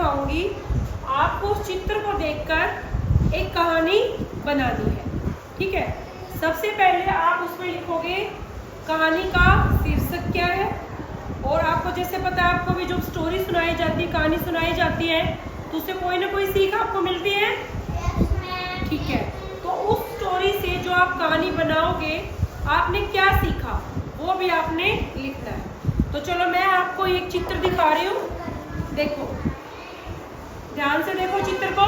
सिखाऊंगी, आपको उस चित्र को देखकर एक कहानी बनानी है। ठीक है, सबसे पहले आप उसमें लिखोगे कहानी का शीर्षक क्या है, और आपको जैसे पता है, आपको भी जो स्टोरी सुनाई जाती है, कहानी सुनाई जाती है, तो उससे कोई ना कोई सीख आपको मिलती है। ठीक है, तो उस स्टोरी से जो आप कहानी बनाओगे, आपने क्या सीखा वो भी आपने लिखना है। तो चलो मैं आपको एक चित्र दिखा रही हूँ, देखो ध्यान से देखो चित्र को।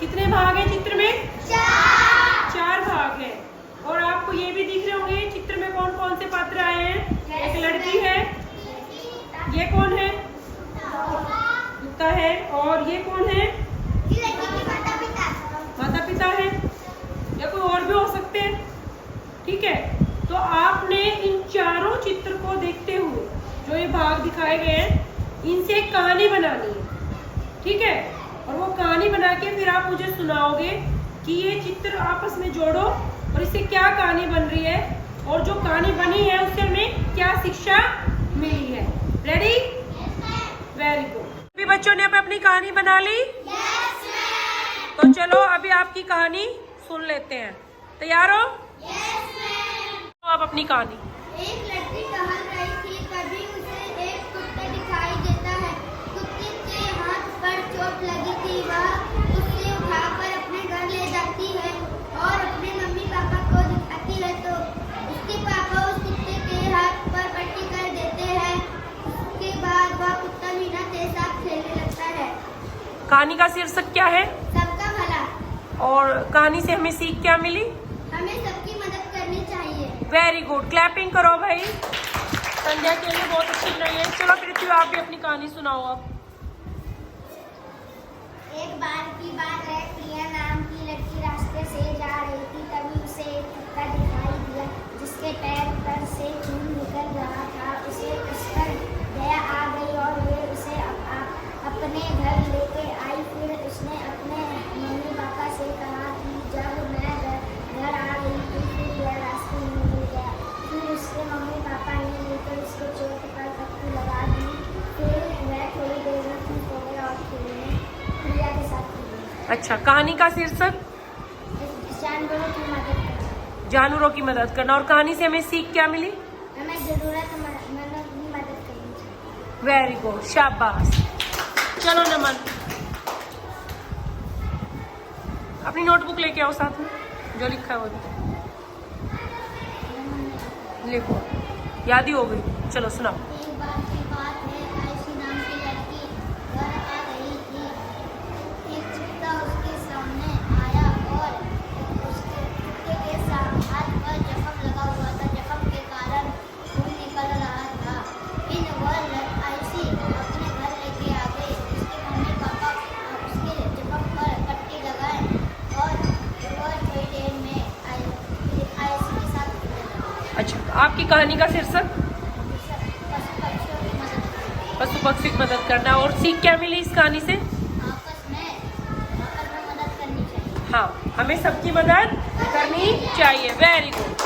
कितने भाग हैं चित्र में? 4 भाग हैं। और आपको ये भी दिख रहे होंगे चित्र में कौन कौन से पात्र आए हैं। एक लड़की है, ये कौन है? कुत्ता है। और ये कौन है? माता पिता है, या कोई और भी हो सकते हैं। ठीक है, तो आपने इन चारों चित्र को देखते हुए जो ये भाग दिखाए गए हैं, इनसे एक कहानी बनानी है। ठीक है, और वो कहानी बना के फिर आप मुझे सुनाओगे कि ये चित्र आपस में जोड़ो और इससे क्या कहानी बन रही है, और जो कहानी बनी है उससे हमें क्या शिक्षा मिली है। रेडी? Very good. अभी बच्चों ने अपनी कहानी बना ली? तो चलो अभी आपकी कहानी सुन लेते हैं। तैयार हो? तो आप अपनी कहानी। एक लड़की टहल रही थी, तभी उसे एक कुत्ता दिखाई देता है। कुत्ते के हाथ पर चोट लगी थी, वह उसे उठाकर अपने घर ले जाती है और अपने मम्मी पापा को दिखाती है, तो उसके पापा उस कुत्ते के हाथ पर पट्टी कर देते हैं। उसके बाद वह कुत्ता बिना पेशाब खेलने लगता है। कहानी का शीर्षक क्या है? सबका भला। और कहानी से हमें सीख क्या मिली? हमें सबकी मदद करनी चाहिए। वेरी गुड, क्लैपिंग करो भाई। संध्या के लिए बहुत अच्छी रही है। चलो पृथ्वी, आप भी अपनी कहानी सुनाओ अब। एक बार की बात है, प्रिया नाम की लड़की रास्ते से जा रही थी, तभी उसे एक कुत्ता दिखाई दिया जिसके पैर पर से खून निकल रहा था। उसे उस पर दया आ गई और वे उसे अपने घर लेके आई। फिर उसने अपने मम्मी पापा से कहा कि जब मैं घर आ गई थी, फिर यह रास्ते में मिल गया। फिर उसके मम्मी पापा ने लेकर उसके चोट पर पट्टी लगा दी। फिर वह थोड़ी देर में ठीक हो गया और खेलने प्रिया के साथ खेला। अच्छा, कहानी का शीर्षक? जानवरों की मदद करना। जानवरों की मदद करना। और कहानी से हमें सीख क्या मिली? हमें जरूरतमंदों की मदद करनी चाहिए। वेरी गुड, शाबाश। चलो नमन, अपनी नोटबुक लेके आओ साथ में, जो लिखा है वो लिखो। याद ही हो गई। चलो सुनाओ। एक बार की बात है, आयशी नाम की लड़की घर आ रही थी। एक चिट्टा उसके सामने आया और उसके कुत्ते के हाथ पर जख्म लगा हुआ था। जख्म के कारण खून निकल रहा था। फिर वह आयशी अपने घर लेके आ गई। उसके मम्मी पापा उसके जख्म पर पट्टी लगाए और वह थोड़ी देर में आयशी के साथ खेलने लगा। अच्छा, आपकी कहानी का शीर्षक? पशु पक्षी की मदद करना। और सीख क्या मिली इस कहानी से? आपस में मदद करनी चाहिए। हाँ, हमें सबकी मदद करनी चाहिए। Very good.